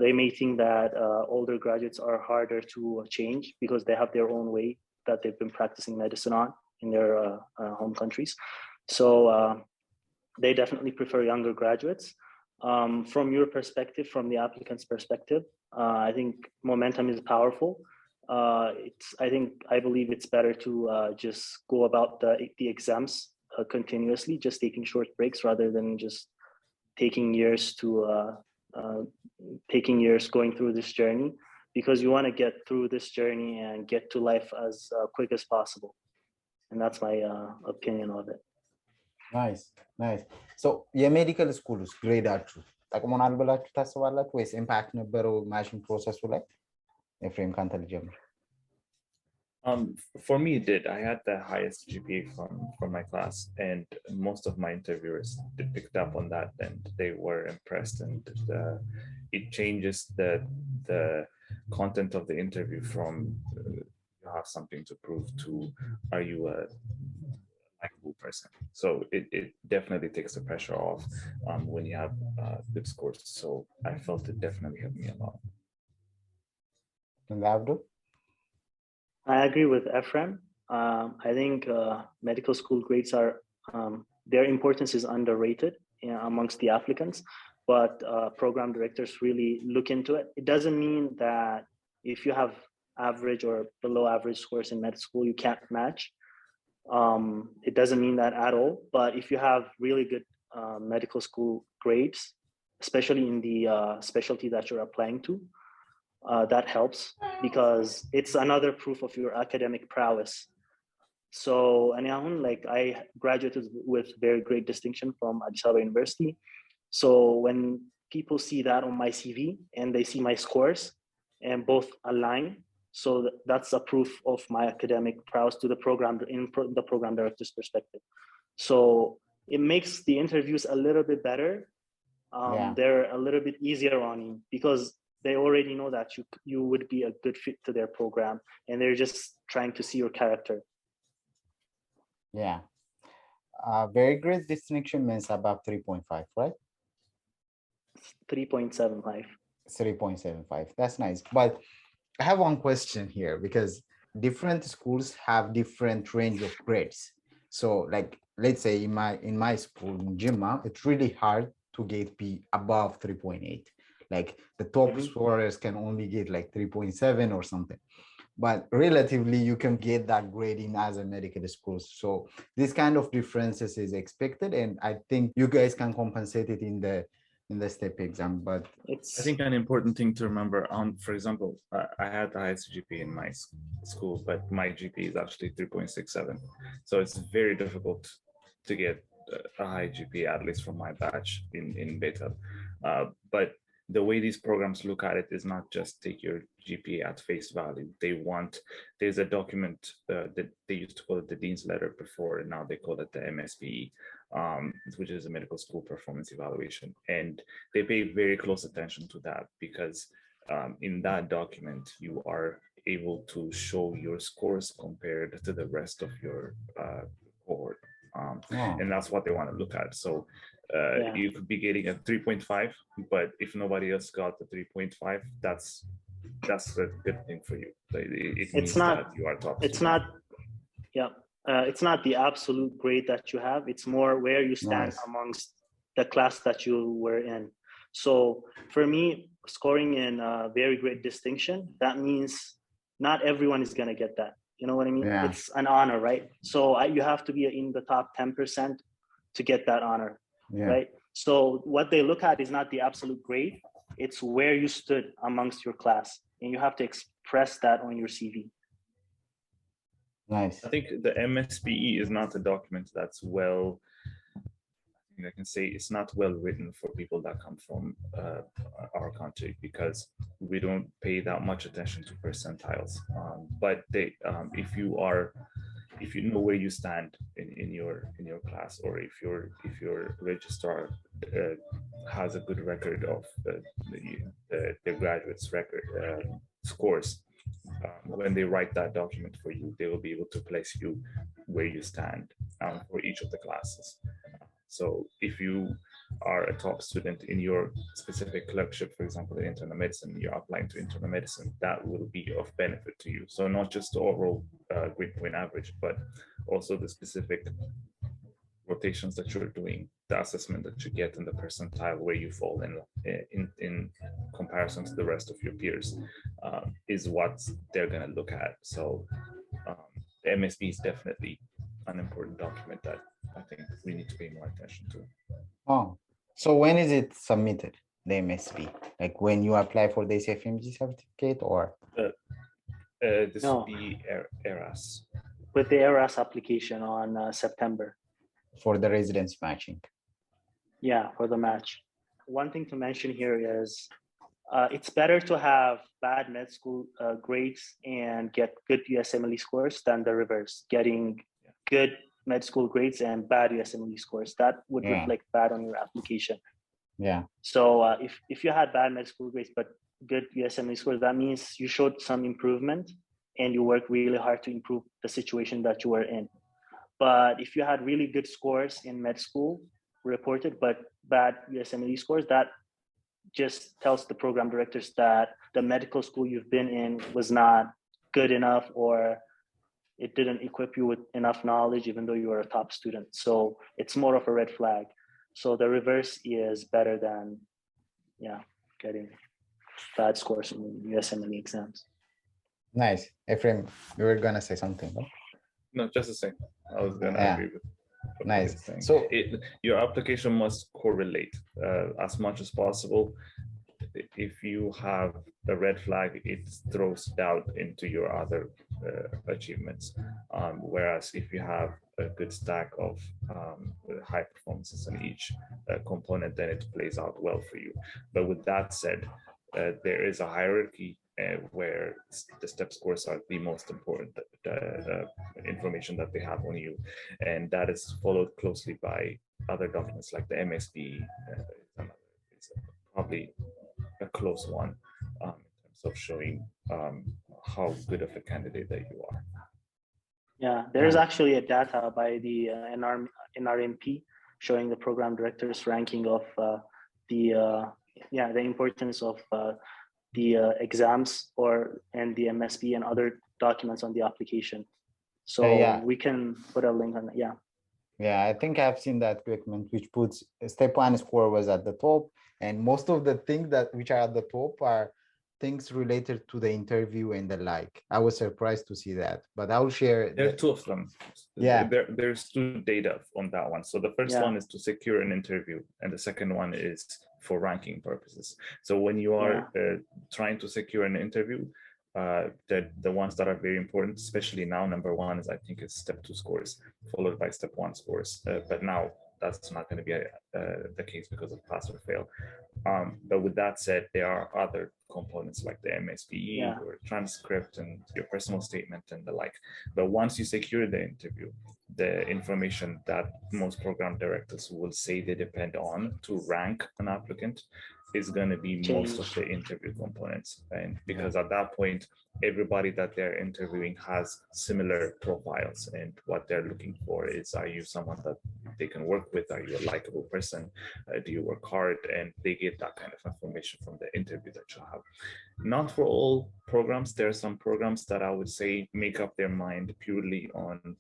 They may think that older graduates are harder to change because they have their own way that they've been practicing medicine on in their home countries. So they definitely prefer younger graduates. From your perspective, from the applicant's perspective, I think momentum is powerful. I believe it's better to just go about the exams continuously, just taking short breaks rather than just taking years going through this journey, because you want to get through this journey and get to life as quick as possible. And that's my opinion of it. Nice. So የሜዲካል ስኩል ውስጥ ግሬዳችሁ ጠቅሞናል ብላችሁ ታስባላችሁ ወይስ ኢምፓክት ነበረው ማሽን ፕሮሰሱ ላይ? ኤፍሬም ካንተ ልጀምር። For me, it did. I had the highest GPA from my class, and most of my interviewers picked up on that, and they were impressed. And it changes the content of the interview from you have something to prove to are you a likable person. So it definitely takes the pressure off when you have good scores. So I felt it definitely helped me a lot. And Abdul? I agree with Ephrem. I think medical school grades are, their importance is underrated amongst the applicants, but program directors really look into it. It doesn't mean that if you have average or below average scores in med school, you can't match. It doesn't mean that at all, but if you have really good medical school grades, especially in the specialty that you're applying to, that helps because it's another proof of your academic prowess. So, and like I graduated with very great distinction from Addis Ababa University. So when people see that on my CV and they see my scores and both align, so that's a proof of my academic prowess to the program the program director's perspective. So it makes the interviews a little bit better. They're a little bit easier on you because they already know that you would be a good fit to their program, and they're just trying to see your character. Yeah. Very great distinction means above 3.5, right? 3.75. 3.75. That's nice. But I have one question here because different schools have different range of grades. So like, let's say in my school, in Jimma, it's really hard to get B above 3.8. Like the top scorers can only get like 3.7 or something. But relatively, you can get that grading as a medical school. So this kind of differences is expected. And I think you guys can compensate it in the step exam, but I think an important thing to remember, for example, I had the highest GPA in my school, but my GPA is actually 3.67. So it's very difficult to get a high GPA, at least from my batch in beta. But the way these programs look at it is not just take your GPA at face value. There's a document that they used to call it the Dean's Letter before, and now they call it the MSPE, which is a medical school performance evaluation. And they pay very close attention to that because in that document, you are able to show your scores compared to the rest of your cohort. And that's what they want to look at. So You could be getting a 3.5, but if nobody else got the 3.5, that's a good thing for you. It means that you are top. It's not, it's not the absolute grade that you have. It's more where you stand amongst the class that you were in. So for me, scoring in very great distinction, that means not everyone is going to get that. You know what I mean? Yeah. It's an honor, right? So you have to be in the top 10% to get that honor, right? So what they look at is not the absolute grade. It's where you stood amongst your class. And you have to express that on your CV. Nice. I think the MSPE is not a document that's I can say it's not well written for people that come from our country, because we don't pay that much attention to percentiles. But if you know where you stand in your class, or if your registrar has a good record of the graduates' record scores, when they write that document for you, they will be able to place you where you stand for each of the classes. So if you are a top student in your specific clerkship, for example, in internal medicine, you're applying to internal medicine, that will be of benefit to you. So not just the overall grade point average, but also the specific rotations that you're doing, the assessment that you get in the percentile where you fall in comparison to the rest of your peers is what they're going to look at. So the MSB is definitely an important document that I think we need to pay more attention to. Oh, so when is it submitted, the MSB? Like when you apply for the SFMG certificate, or? This would be ERAS. With the ERAS application on September. For the residence matching. Yeah, for the match. One thing to mention here is it's better to have bad med school grades and get good USMLE scores than the reverse, getting good med school grades and bad USMLE scores. That would reflect bad on your application. Yeah. So if you had bad med school grades but good USMLE scores, that means you showed some improvement and you worked really hard to improve the situation that you were in. But if you had really good scores in med school reported, but bad USMLE scores, that just tells the program directors that the medical school you've been in was not good enough, or it didn't equip you with enough knowledge, even though you were a top student. So it's more of a red flag. So the reverse is better than, getting bad scores in USMLE exams. Nice. Ephrem, you were going to say something, no? No, just the same. I was going to agree with what nice. So your application must correlate as much as possible. If you have a red flag, it throws doubt into your other achievements. Whereas if you have a good stack of high performances in each component, then it plays out well for you. But with that said, there is a hierarchy where the step scores are the most important information that they have on you, and that is followed closely by other documents like the MSB. It's probably a close one in terms of showing how good of a candidate that you are. Yeah, there's actually a data by the NRMP showing the program director's ranking of the importance of the exams and the MSB and other documents on the application. So we can put a link on that. Yeah, I think I've seen that document which puts step 1 score was at the top, and most of the things which are at the top are things related to the interview and the like. I was surprised to see that, but I'll share. There are two of them. Yeah, there's two data on that one. So the first one is to secure an interview, and the second one is for ranking purposes. So when you are trying to secure an interview, the ones that are very important, especially now, number one is, I think, is step 2 scores, followed by step 1 scores. But now that's not going to be the case because of pass or fail. But with that said, there are other components like the MSPE, your transcript, and your personal statement and the like. But once you secure the interview, the information that most program directors will say they depend on to rank an applicant is going to be most of the interview components. And because at that point, everybody that they're interviewing has similar profiles, and what they're looking for is, are you someone that they can work with? Are you a likable person? Do you work hard? And they get that kind of information from the interview that you have. Not for all programs. There are some programs that I would say make up their mind purely on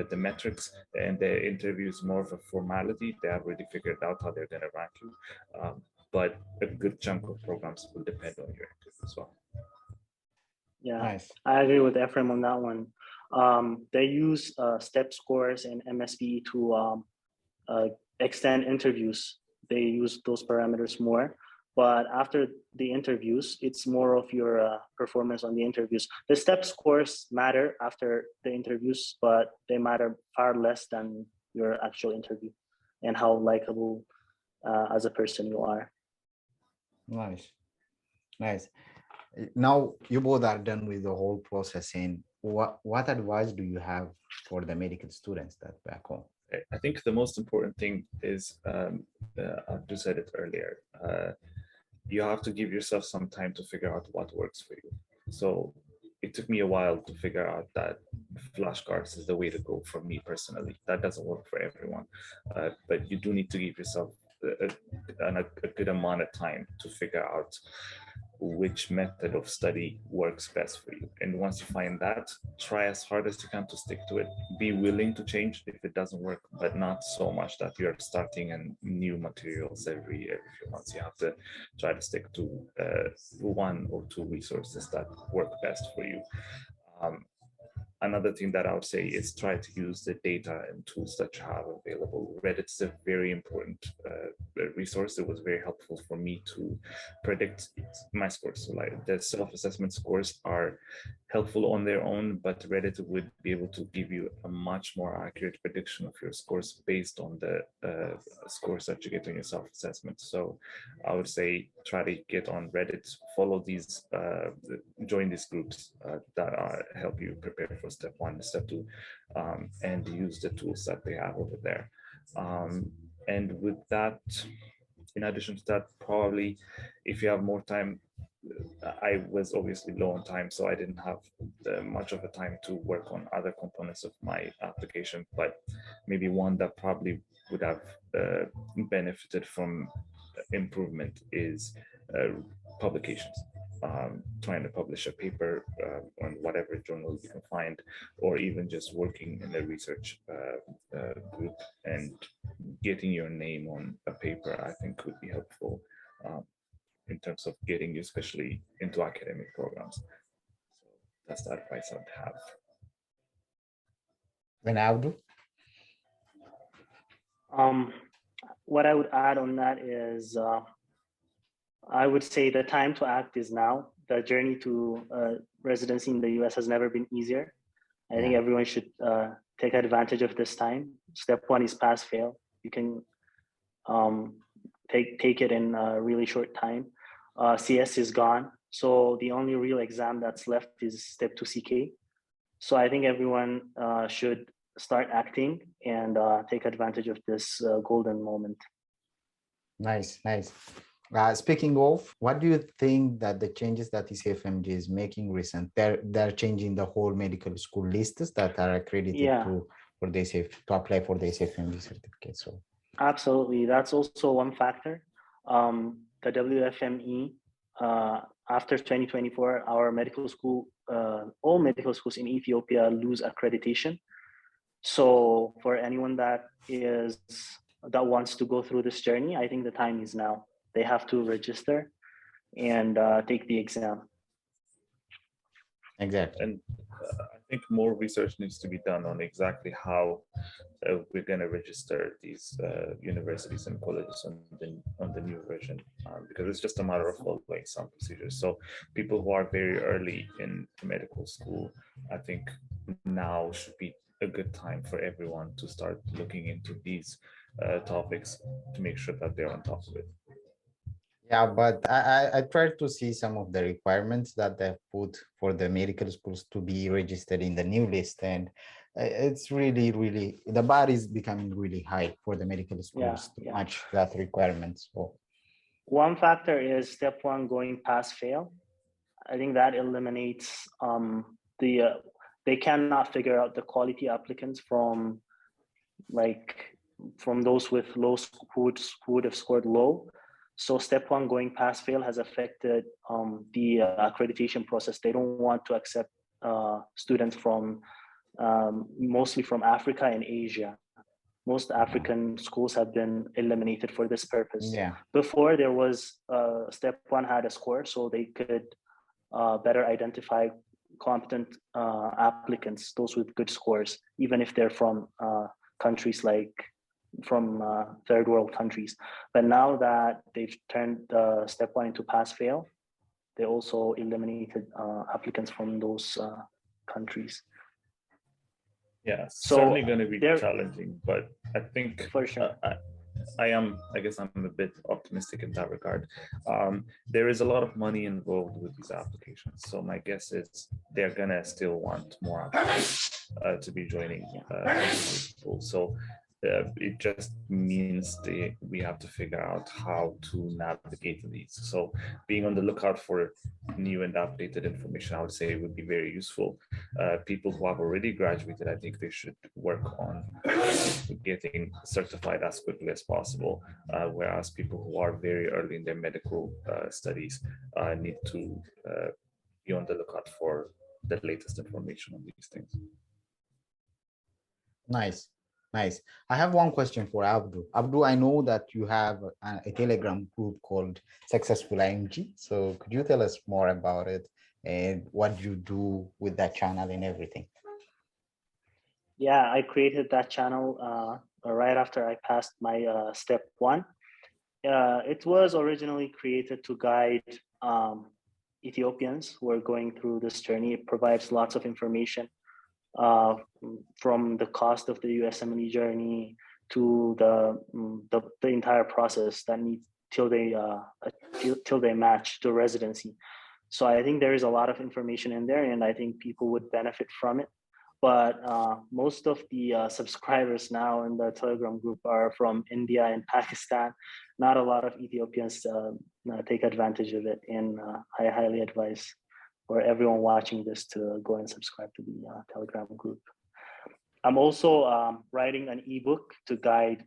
the metrics, and the interview is more of a formality. They have already figured out how they're going to rank you. But a good chunk of programs will depend on your interview as well. Yeah, nice. I agree with Ephrem on that one. They use STEP scores and MSBE to extend interviews. They use those parameters more. But after the interviews, it's more of your performance on the interviews. The STEP scores matter after the interviews, but they matter far less than your actual interview and how likable as a person you are. Nice. Now you both are done with the whole process. And what advice do you have for the medical students that back home? I think the most important thing is, Abdu said it earlier, you have to give yourself some time to figure out what works for you. So it took me a while to figure out that flashcards is the way to go for me personally. That doesn't work for everyone, but you do need to give yourself a good amount of time to figure out which method of study works best for you. And once you find that, try as hard as you can to stick to it. Be willing to change if it doesn't work, but not so much that you're starting in new materials every few months. You have to try to stick to one or two resources that work best for you. Another thing that I would say is try to use the data and tools that you have available. Reddit is a very important resource. It was very helpful for me to predict my scores. So like the self-assessment scores are helpful on their own, but Reddit would be able to give you a much more accurate prediction of your scores based on the scores that you get on your self-assessment. So I would say try to get on Reddit, follow these, join these groups that help you prepare for step 1, step 2, and use the tools that they have over there. And with that, in addition to that, probably if you have more time, I was obviously low on time, so I didn't have much of a time to work on other components of my application, but maybe one that probably would have benefited from improvement is publications. Trying to publish a paper on whatever journal you can find, or even just working in a research group and getting your name on a paper, I think would be helpful in terms of getting you especially into academic programs. So that's the advice I would have. And Abdu? What I would add on that is I would say the time to act is now. The journey to residency in the US has never been easier. I think everyone should take advantage of this time. Step 1 is pass fail. You can take it in a really short time. CS is gone. So the only real exam that's left is step 2 CK. So I think everyone should start acting and take advantage of this golden moment. Nice. Speaking of, what do you think that the changes that ECFMG is making recent? They're changing the whole medical school lists that are accredited to apply for the ECFMG certificate. So absolutely, that's also one factor. The WFME after 2024, our medical school, all medical schools in Ethiopia lose accreditation. So for anyone that wants to go through this journey, I think the time is now. They have to register and take the exam. Exactly. And I think more research needs to be done on exactly how we're going to register these universities and colleges on the new version, because it's just a matter of following some procedures. So people who are very early in medical school, I think now should be a good time for everyone to start looking into these topics to make sure that they're on top of it. Yeah, but I tried to see some of the requirements that they put for the medical schools to be registered in the new list, and it's really the bar is becoming really high for the medical schools to match that requirement. So One factor is step one, going pass fail. I think that eliminates they cannot figure out the quality applicants from those with low who would have scored low. So step one, going pass fail, has affected the accreditation process. They don't want to accept students from mostly from Africa and Asia. Most African schools have been eliminated for this purpose. Yeah. Before, there was step one had a score, so they could better identify competent applicants, those with good scores, even if they're from countries from third world countries. But now that they've turned step one into pass fail, they also eliminated applicants from those countries. Yeah, certainly going to be challenging, but I think for sure. I guess I'm a bit optimistic in that regard. There is a lot of money involved with these applications. So my guess is they're gonna still want more applicants to be joining people. So it just means we have to figure out how to navigate these. So being on the lookout for new and updated information, I would say would be very useful. People who have already graduated, I think they should work on getting certified as quickly as possible, whereas people who are very early in their medical studies need to be on the lookout for the latest information on these things. Nice. Nice. I have one question for Abdu. Abdu, I know that you have a Telegram group called Successful IMG. So could you tell us more about it and what you do with that channel and everything? Yeah, I created that channel right after I passed my step one. It was originally created to guide Ethiopians who are going through this journey. It provides lots of information from the cost of the USMLE journey to the entire process that needs till they match to residency. So I think there is a lot of information in there, and I think people would benefit from it. But most of the subscribers now in the Telegram group are from India and Pakistan. Not a lot of Ethiopians take advantage of it, and I highly advise for everyone watching this to go and subscribe to the Telegram group. I'm also writing an ebook to guide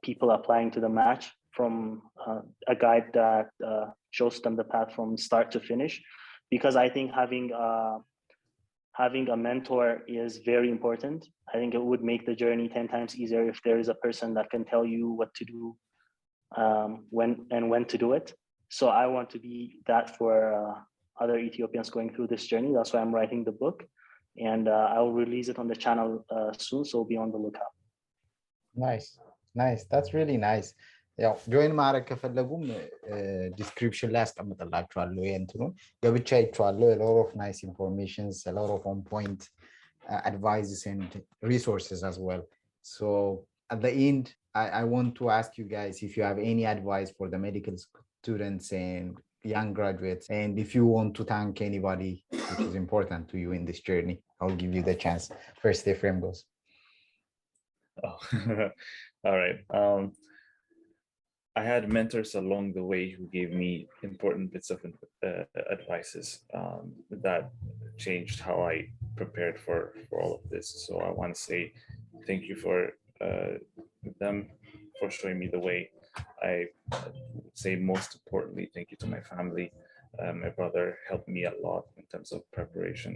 people applying to the match, from a guide that shows them the path from start to finish, because I think having a mentor is very important. I think it would make the journey 10 times easier if there is a person that can tell you what to do, when to do it. So I want to be that for other Ethiopians going through this journey. That's why I'm writing the book, and I'll release it on the channel soon. So be on the lookout. Nice. That's really nice. ያው ጆይን ማድረግ ከፈለጉም ዲስክሪፕሽን ላይ አስቀምጥላችኋለሁ። እንትኑን ገብቻ አይቼዋለሁ። a lot of nice informations, a lot of on point advices and resources as well. So at the end, I want to ask you guys if you have any advice for the medical students and young graduates, and if you want to thank anybody which is important to you in this journey, I'll give you the chance. First, Ephrem goes. Oh, all right. I had mentors along the way who gave me important bits of advices that changed how I prepared for all of this. So I want to say thank you for them, for showing me the way. I would say most importantly, thank you to my family. My brother helped me a lot in terms of preparation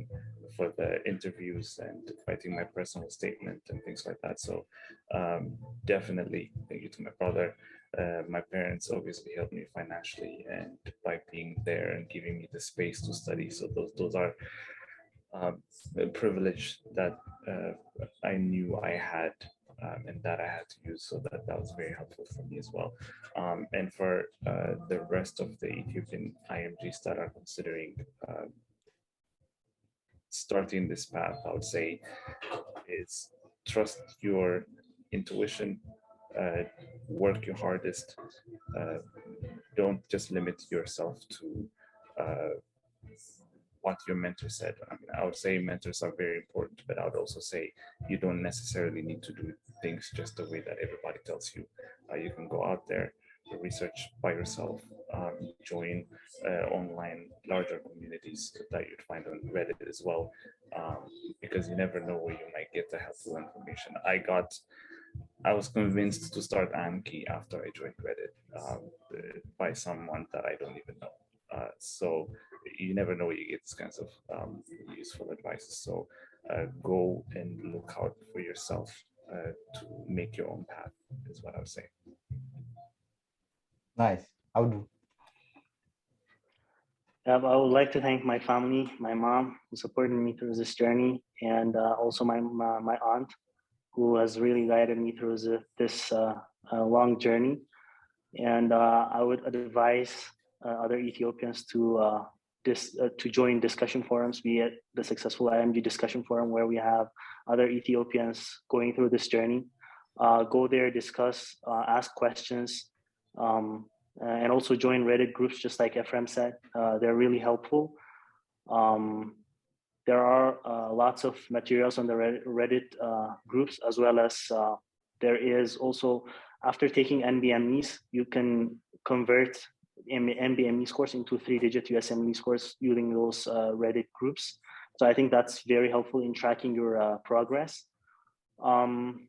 for the interviews and writing my personal statement and things like that. So definitely thank you to my brother. My parents obviously helped me financially and by being there and giving me the space to study. So those are a privilege that I knew I had and that I had to use. So that was very helpful for me as well. And for the rest of the Ethiopian IMGs that are considering starting this path, I would say is trust your intuition. Work your hardest. Don't just limit yourself to what your mentor said. I mean, I would say mentors are very important, but I would also say you don't necessarily need to do things just the way that everybody tells you. You can go out there, research by yourself, join online larger communities that you'd find on Reddit as well, because you never know where you might get the helpful information. I was convinced to start Anki after I joined Reddit by someone that I don't even know. So you never know where you get these kinds of useful advice. So go and look out for yourself to make your own path, is what I would say. Nice. How do? I would like to thank my family, my mom, who supported me through this journey, and also my aunt, who has really guided me through this long journey. And I would advise other Ethiopians to join discussion forums, be it the Successful IMG discussion forum, where we have other Ethiopians going through this journey. Go there, discuss, ask questions, and also join Reddit groups, just like Ephrem said. They're really helpful. There are lots of materials on the Reddit groups, as well as there is also, after taking NBMEs, you can convert NBME scores into 3-digit USMLE scores using those Reddit groups. So I think that's very helpful in tracking your progress. And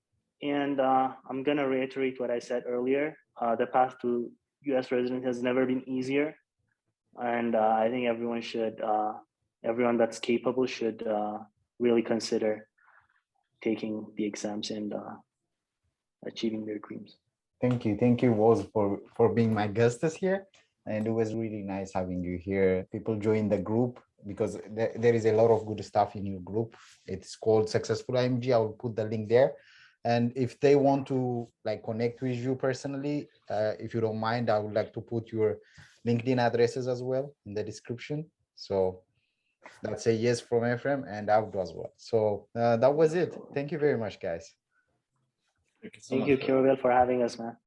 I'm going to reiterate what I said earlier. The path to US resident has never been easier. And I think everyone that's capable should really consider taking the exams and achieving their dreams. Thank you, Woz, for being my guest this year. And it was really nice having you here. People join the group because there is a lot of good stuff in your group. It's called Successful IMG. I will put the link there. And if they want to like connect with you personally, if you don't mind, I would like to put your LinkedIn addresses as well in the description. So that's a yes from Ephrem and Abdu as well. So that was it. Thank you very much, guys. Thank you so Thank much. you, Quirovel, for having us, man.